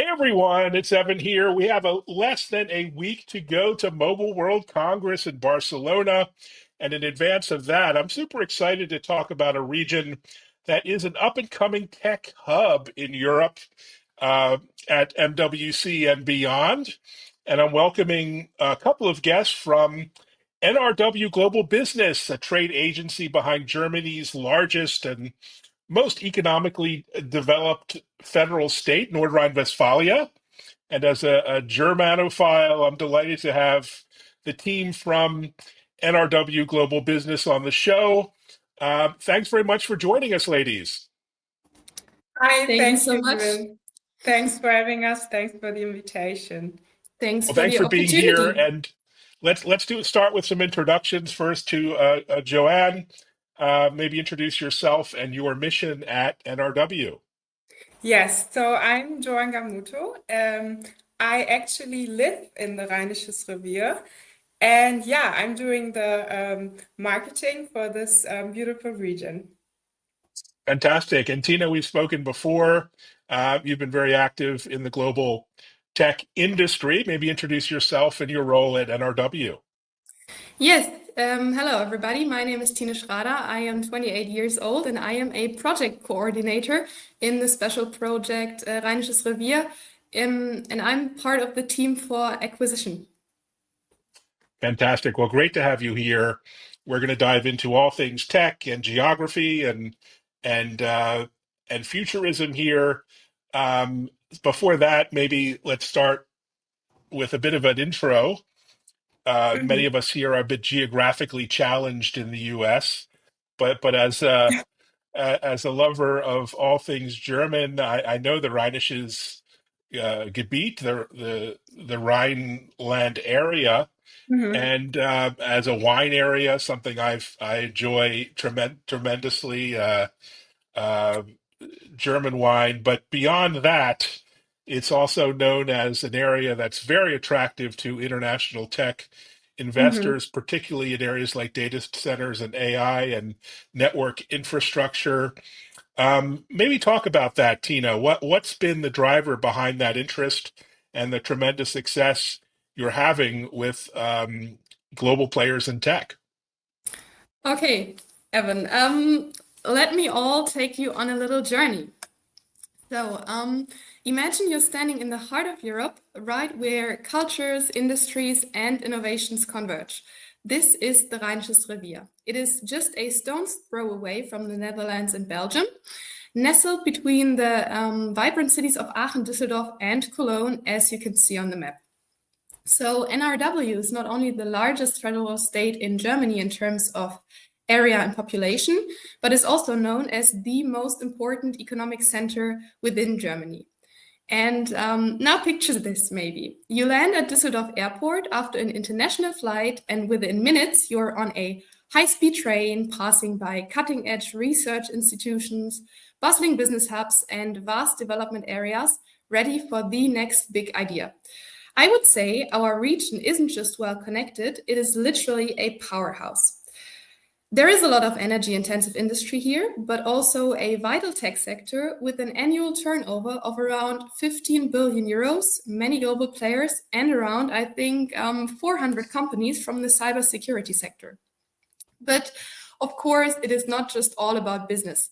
Everyone, it's Evan here. We have less than a week to go to Mobile World Congress in Barcelona. And in advance of that, I'm super excited to talk about a region that is an up and coming tech hub in Europe uh, at MWC and beyond. And I'm welcoming a couple of guests from NRW Global Business, a trade agency behind Germany's largest and most economically developed federal state, North Rhine-Westphalia. And as a Germanophile, I'm delighted to have the team from NRW Global Business on the show. Thanks very much for joining us, ladies. Hi, Thank you so much. Evelyn. Thanks for having us. Thanks for the invitation. Thanks Well, for thanks the for being here. opportunity. And let's start with some introductions first to Joanne. Maybe introduce yourself and your mission at NRW. Yes, so I'm Joan Gamuto. I actually live in the Rheinisches Revier. And yeah, I'm doing the marketing for this beautiful region. Fantastic. And Tina, we've spoken before. You've been very active in the global tech industry. Maybe introduce yourself and your role at NRW. Yes, hello everybody. My name is Tine Schrader. I am 28 years old and I am a project coordinator in the special project Rheinisches Revier. And I'm part of the team for acquisition. Fantastic. Well, great to have you here. We're going to dive into all things tech and geography and uh, and futurism here. Um, Before that, maybe let's start with a bit of an intro. Many Mhm. of us here are a bit geographically challenged in the U.S., but as a lover of all things German, I know the Rheinisches Gebiet, the Rhineland area, Mhm. and as a wine area, something I enjoy tremendously. Uh, German wine, but beyond that, it's also known as an area that's very attractive to international tech Mhm. investors, particularly in areas like data centers and AI and network infrastructure. Maybe talk about that, Tina. What's been the driver behind that interest and the tremendous success you're having with global players in tech? Okay, Evan, let me all take you on a little journey. So, imagine you're standing in the heart of Europe, right where cultures, industries, and innovations converge. This is the Rheinisches Revier. It is just a stone's throw away from the Netherlands and Belgium, nestled between the vibrant cities of Aachen, Düsseldorf, and Cologne, as you can see on the map. So, NRW is not only the largest federal state in Germany in terms of area and population, but is also known as the most important economic center within Germany. And now picture this maybe. You land at Düsseldorf Airport after an international flight, and within minutes, you're on a high-speed train passing by cutting-edge research institutions, bustling business hubs, and vast development areas ready for the next big idea. I would say our region isn't just well connected, it is literally a powerhouse. There is a lot of energy intensive industry here, but also a vital tech sector with an annual turnover of around 15 billion euros, many global players, and around, I think, 400 companies from the cybersecurity sector. But of course, it is not just all about business.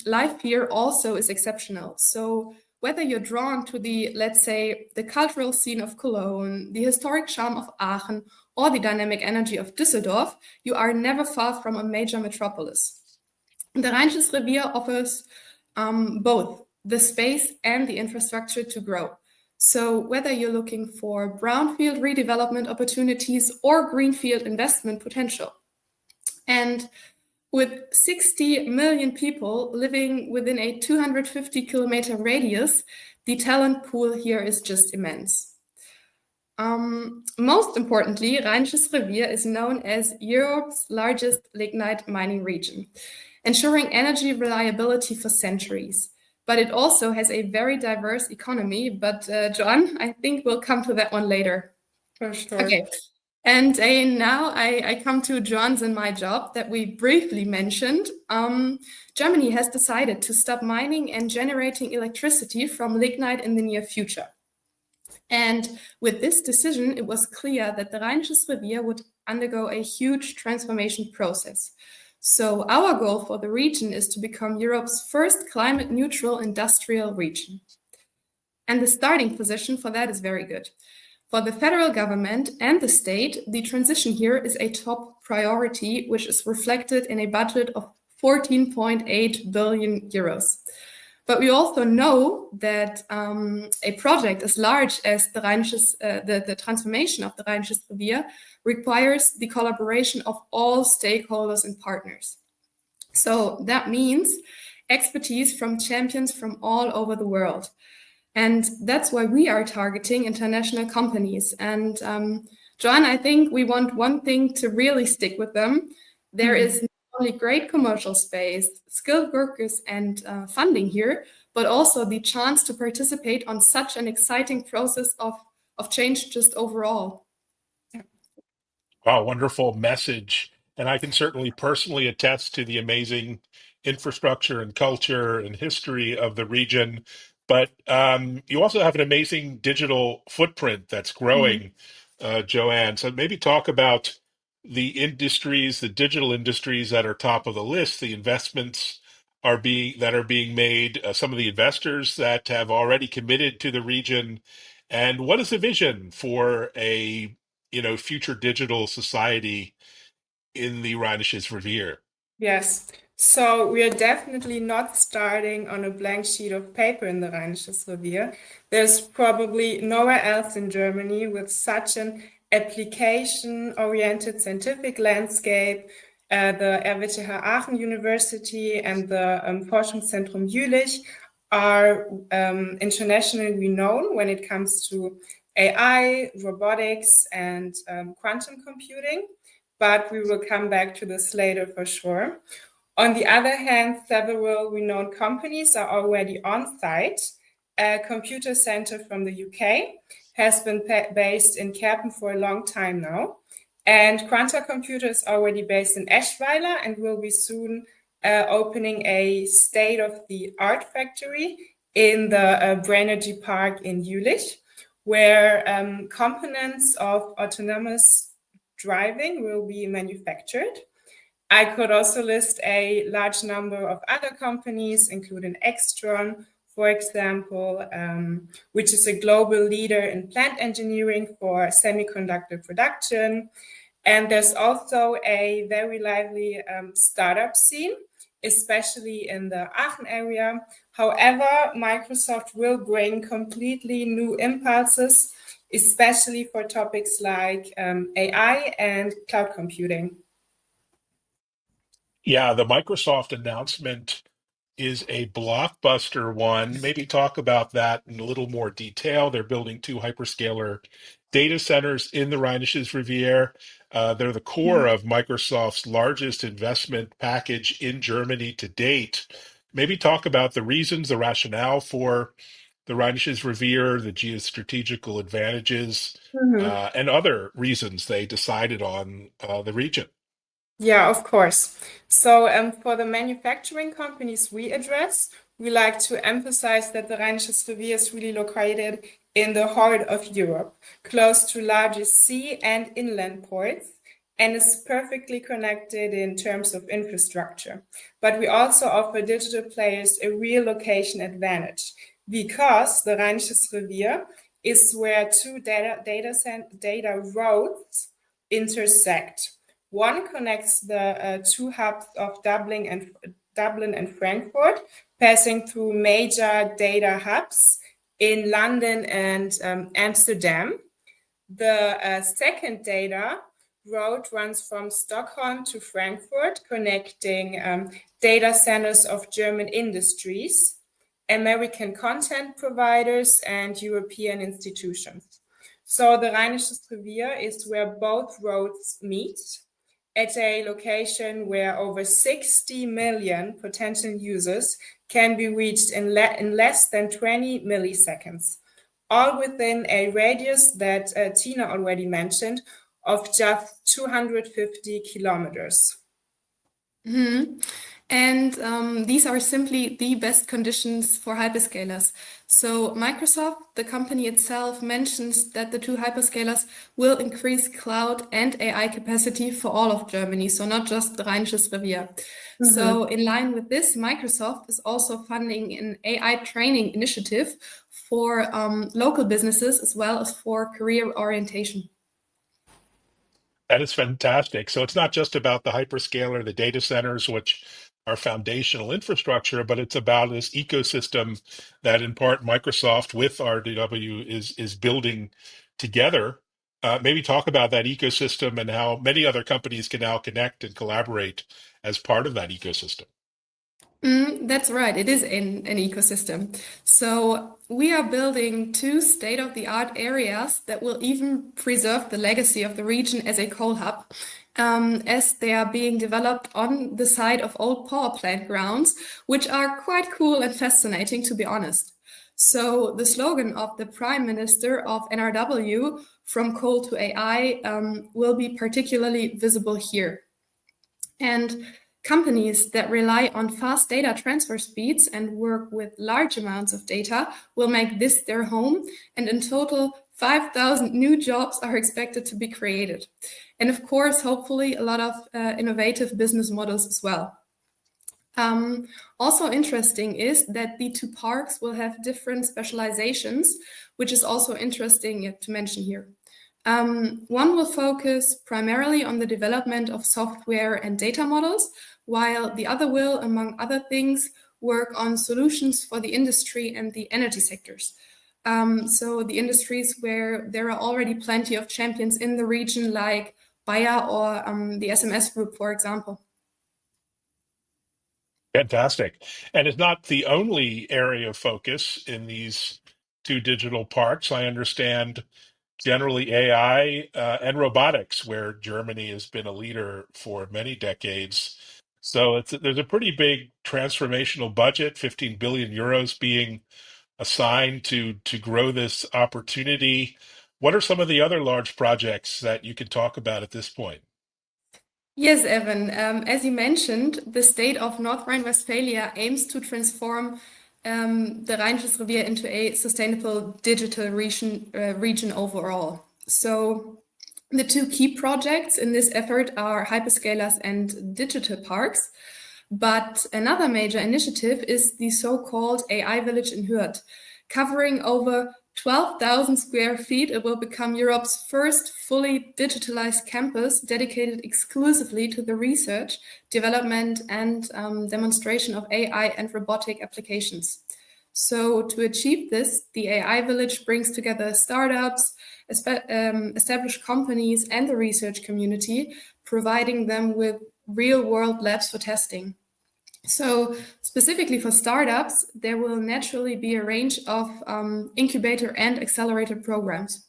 Life here also is exceptional. So whether you're drawn to the, let's say, the cultural scene of Cologne, the historic charm of Aachen, or the dynamic energy of Düsseldorf, you are never far from a major metropolis. The Rheinisches Revier offers both the space and the infrastructure to grow. So whether you're looking for brownfield redevelopment opportunities or greenfield investment potential. And with 60 million people living within a 250-kilometer radius, the talent pool here is just immense. Most importantly, Rheinisches Revier is known as Europe's largest lignite mining region, ensuring energy reliability for centuries. But it also has a very diverse economy. But John, I think we'll come to that one later. For sure. Okay, And now I come to John's and my job that we briefly mentioned. Germany has decided to stop mining and generating electricity from lignite in the near future. And with this decision, it was clear that the Rheinisches Revier would undergo a huge transformation process. So our goal for the region is to become Europe's first climate neutral industrial region. And the starting position for that is very good. For the federal government and the state, the transition here is a top priority, which is reflected in a budget of 14.8 billion euros. But we also know that a project as large as the the transformation of the Rheinisches Revier requires the collaboration of all stakeholders and partners. So that means expertise from champions from all over the world. And that's why we are targeting international companies. And John, I think we want one thing to really stick with them. There is not only great commercial space, skilled workers and funding here, but also the chance to participate on such an exciting process of change just overall. Wow, wonderful message. And I can certainly personally attest to the amazing infrastructure and culture and history of the region. But you also have an amazing digital footprint that's growing, Joanne. So maybe talk about the industries, the digital industries that are top of the list, the investments that are being made, some of the investors that have already committed to the region, and what is the vision for a future digital society in the Rheinisches Revier? Yes, so we are definitely not starting on a blank sheet of paper in the Rheinisches Revier. There's probably nowhere else in Germany with such an application-oriented scientific landscape. The RWTH Aachen University and the Forschungszentrum Jülich are internationally renowned when it comes to AI, robotics, and quantum computing. But we will come back to this later for sure. On the other hand, several renowned companies are already on site. A computer center from the UK has been based in Kerpen for a long time now. And Quanta Computer is already based in Eschweiler and will be soon opening a state-of-the-art factory in the Brainergy Park in Jülich, where components of autonomous driving will be manufactured. I could also list a large number of other companies, including Extron, for example, which is a global leader in plant engineering for semiconductor production. And there's also a very lively startup scene, especially in the Aachen area. However, Microsoft will bring completely new impulses, especially for topics like AI and cloud computing. Yeah, the Microsoft announcement is a blockbuster one. Maybe talk about that in a little more detail. They're building 2 hyperscaler data centers in the Rheinisches Revier. They're the core of Microsoft's largest investment package in Germany to date. Maybe talk about the reasons, the rationale for the Rheinisches Revier, the geostrategical advantages, and other reasons they decided on the region. Yeah, of course. So for the manufacturing companies we address, we like to emphasize that the Rheinisches Revier is really located in the heart of Europe, close to largest sea and inland ports, and is perfectly connected in terms of infrastructure. But we also offer digital players a real location advantage because the Rheinisches Revier is where 2 data roads intersect. One connects the 2 hubs of Dublin and Frankfurt, passing through major data hubs in London and Amsterdam. The second data road runs from Stockholm to Frankfurt, connecting data centers of German industries, American content providers, and European institutions. So the Rheinisches Revier is where both roads meet, at a location where over 60 million potential users can be reached in less than 20 milliseconds, all within a radius that Tina already mentioned of just 250 kilometers. And these are simply the best conditions for hyperscalers. So Microsoft, the company itself, mentions that the two hyperscalers will increase cloud and AI capacity for all of Germany, so not just the Rheinisches Revier. So in line with this, Microsoft is also funding an AI training initiative for local businesses as well as for career orientation. That is fantastic. So it's not just about the hyperscaler, the data centers, which are foundational infrastructure, but it's about this ecosystem that in part Microsoft with RDW is building together. Maybe talk about that ecosystem and how many other companies can now connect and collaborate as part of that ecosystem. That's right. It is an ecosystem. So we are building two state-of-the-art areas that will even preserve the legacy of the region as a coal hub, as they are being developed on the site of old power plant grounds, which are quite cool and fascinating, to be honest. So the slogan of the Prime Minister of NRW, "From coal to AI," will be particularly visible here. And companies that rely on fast data transfer speeds and work with large amounts of data will make this their home. And in total, 5,000 new jobs are expected to be created. And of course, hopefully, a lot of innovative business models as well. Also interesting is that the two parks will have different specializations, which is also interesting to mention here. One will focus primarily on the development of software and data models, while the other will, among other things, work on solutions for the industry and the energy sectors. So the industries where there are already plenty of champions in the region, like Bayer or the SMS Group, for example. Fantastic. And it's not the only area of focus in these two digital parks. I understand generally AI and robotics, where Germany has been a leader for many decades. So there's a pretty big transformational budget, 15 billion euros being assigned to grow this opportunity. What are some of the other large projects that you can talk about at this point? Yes, Evan. As you mentioned, the state of North Rhine-Westphalia aims to transform the Rheinisches Revier into a sustainable digital region overall. So the two key projects in this effort are hyperscalers and digital parks. But another major initiative is the so-called AI Village in Hürth, covering over 12,000 square feet. It will become Europe's first fully digitalized campus dedicated exclusively to the research, development, and demonstration of AI and robotic applications. So to achieve this, the AI Village brings together startups, established companies, and the research community, providing them with real-world labs for testing. So specifically for startups, there will naturally be a range of incubator and accelerator programs.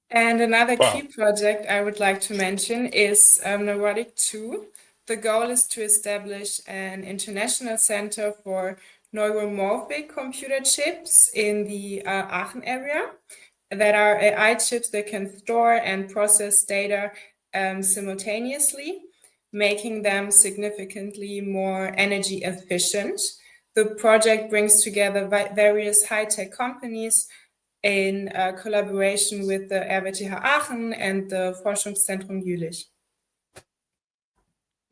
And another key project I would like to mention is Neurotic 2. The goal is to establish an international center for neuromorphic computer chips in the Aachen area that are AI chips that can store and process data simultaneously, making them significantly more energy efficient. The project brings together various high-tech companies in collaboration with the RWTH Aachen and the Forschungszentrum Jülich.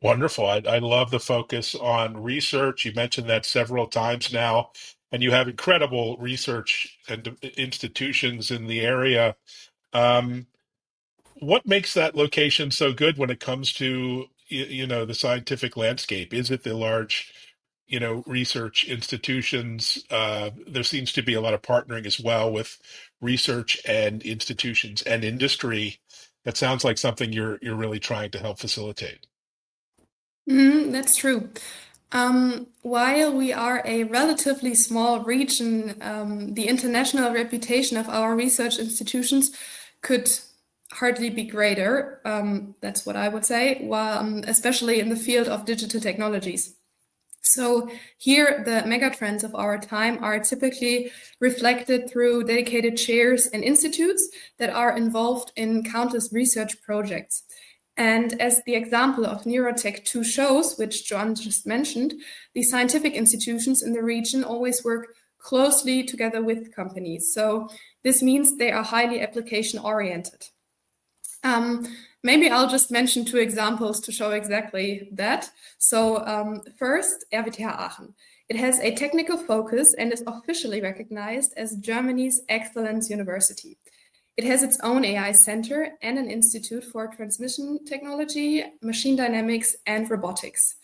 Wonderful. I love the focus on research. You mentioned that several times now, and you have incredible research and institutions in the area. What makes that location so good when it comes to, the scientific landscape? Is it the large, research institutions? There seems to be a lot of partnering as well with research and institutions and industry. That sounds like something you're really trying to help facilitate. That's true. While we are a relatively small region, the international reputation of our research institutions could hardly be greater. That's what I would say, especially in the field of digital technologies. So here, the megatrends of our time are typically reflected through dedicated chairs and institutes that are involved in countless research projects. And as the example of Neurotech 2 shows, which John just mentioned, the scientific institutions in the region always work closely together with companies. So this means they are highly application oriented. Maybe I'll just mention 2 examples to show exactly that. So first, RWTH Aachen. It has a technical focus and is officially recognized as Germany's Excellence University. It has its own AI center and an institute for transmission technology, machine dynamics, and robotics.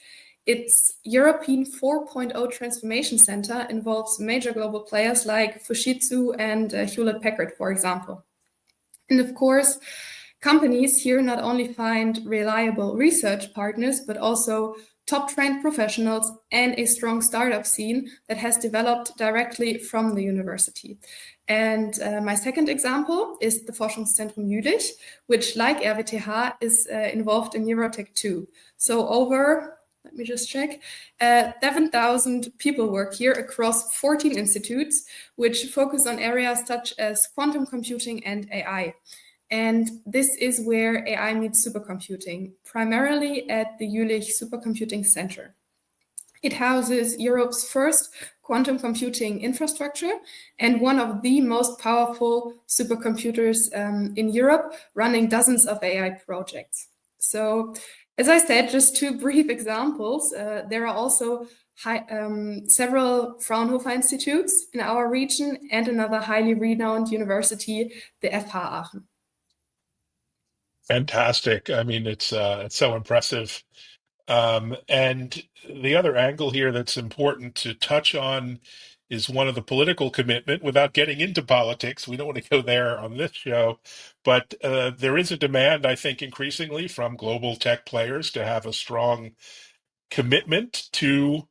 Its European 4.0 transformation center involves major global players like Fujitsu and Hewlett-Packard, for example. And of course, companies here not only find reliable research partners, but also top trained professionals and a strong startup scene that has developed directly from the university. And my second example is the Forschungszentrum Jülich, which, like RWTH, is involved in Neurotech 2. So let me just check, 7,000 people work here across 14 institutes, which focus on areas such as quantum computing and AI. And this is where AI meets supercomputing, primarily at the Jülich Supercomputing Center. It houses Europe's first quantum computing infrastructure and one of the most powerful supercomputers in Europe, running dozens of AI projects. So, as I said, just 2 brief examples. There are also several Fraunhofer institutes in our region and another highly renowned university, the FH Aachen. Fantastic. I mean, it's so impressive. And the other angle here that's important to touch on is one of the political commitment without getting into politics. We don't want to go there on this show, but there is a demand, I think, increasingly from global tech players to have a strong commitment to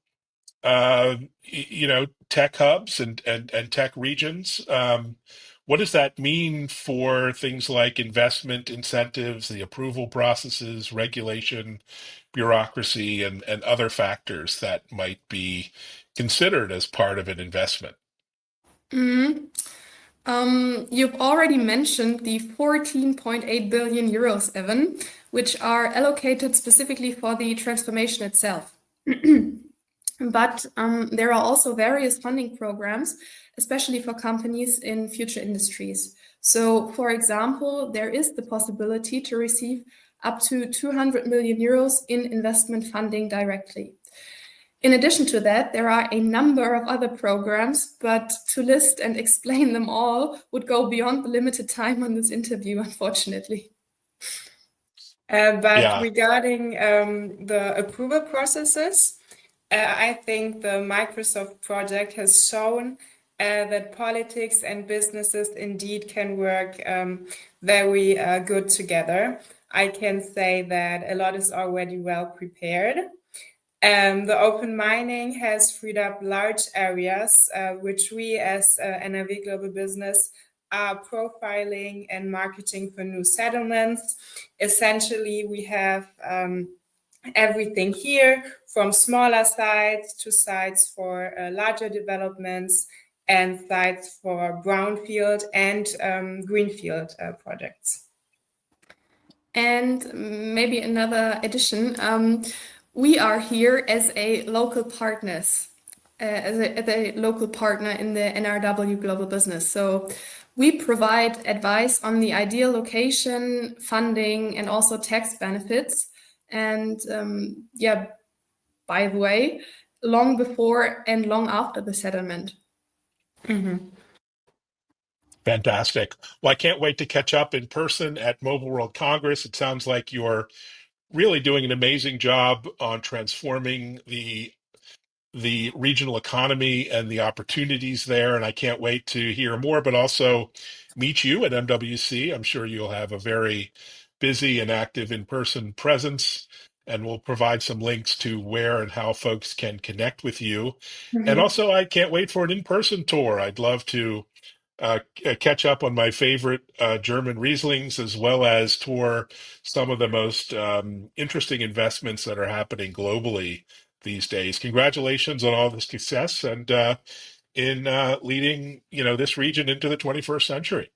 tech hubs and tech regions. What does that mean for things like investment incentives, the approval processes, regulation, bureaucracy, and other factors that might be considered as part of an investment? Mhm. You've already mentioned the 14.8 billion euros, Evan, which are allocated specifically for the transformation itself. But there are also various funding programs, especially for companies in future industries. So, for example, there is the possibility to receive up to 200 million euros in investment funding directly. In addition to that, there are a number of other programs, but to list and explain them all would go beyond the limited time on this interview, unfortunately. But Yeah, regarding the approval processes, I think the Microsoft project has shown that politics and businesses indeed can work very good together. I can say that a lot is already well prepared. The open mining has freed up large areas, which we as NRW Global Business are profiling and marketing for new settlements. Essentially, we have everything here, from smaller sites to sites for larger developments and sites for brownfield and greenfield projects. And maybe another addition, we are here as a local partners, as a local partner in the NRW Global Business. So we provide advice on the ideal location, funding, and also tax benefits. And by the way, long before and long after the settlement. fantastic. Well, I can't wait to catch up in person at Mobile World Congress. It sounds like you're really doing an amazing job on transforming the regional economy and the opportunities there. And I can't wait to hear more, but also meet you at MWC. I'm sure you'll have a very busy and active in-person presence, and we'll provide some links to where and how folks can connect with you. And also, I can't wait for an in-person tour. I'd love to catch up on my favorite German Rieslings, as well as tour some of the most interesting investments that are happening globally these days. Congratulations on all the success and in leading, this region into the 21st century.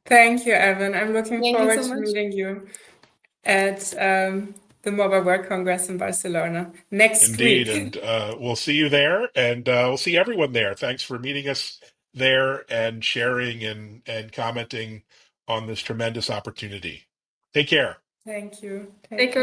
Thank you, Evan. I'm looking Thank you forward so to much. meeting you at the Mobile World Congress in Barcelona next Indeed, week. and we'll see you there, and we'll see everyone there. Thanks for meeting us there and sharing and commenting on this tremendous opportunity. Take care. Thank you. Take care.